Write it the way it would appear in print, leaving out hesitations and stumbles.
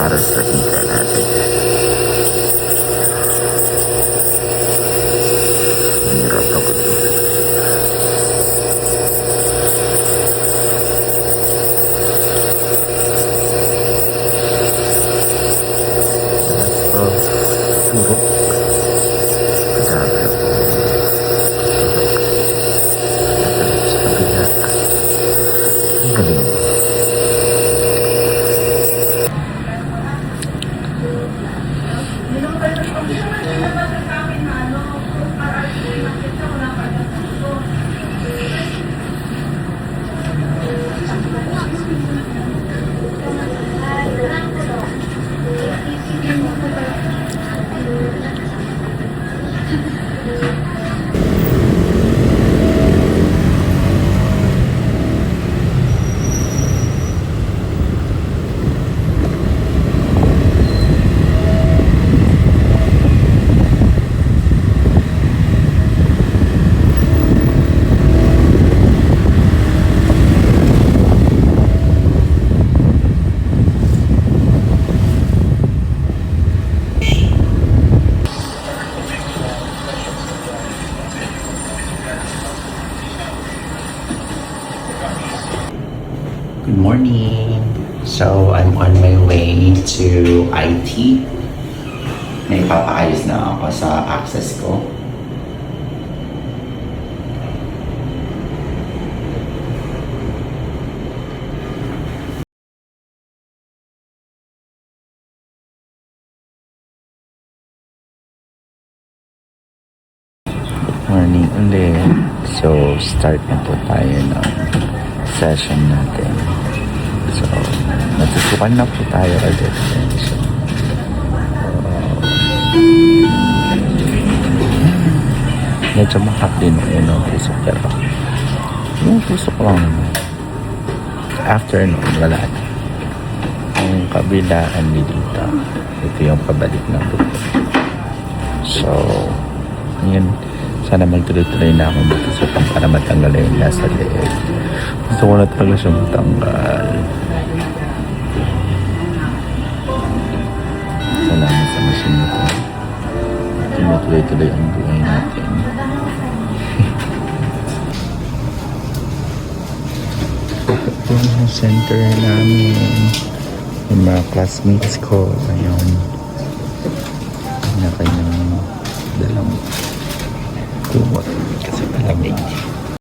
para sa kita natin. Hirap ako dito. Turok. Grabe ako. Sa kabila. Ang galing. Good morning! So, I'm on my way to IT. Naipapaayos na ako sa access ko. Good morning ulit. So, start na po tayo ng session natin. So, natutukan na po tayo ulit. So, medyo makapli nung unang puso, pero yung puso ko lang naman. After nun, wala na. Ang kabilaan ni dito, ito yung pabalik ng buto. So, yun. Sana magtuloy-tuloy na ako dito sa para matanggal yung nasa leeg. Gusto ko na talaga siya matanggal. Salamat sa machine nito. Tinutuloy-tuloy ang buhay natin. Ito yung center namin. Yung mga classmates ko. Ayun. Na kanyang dalang kumot kasi malamig.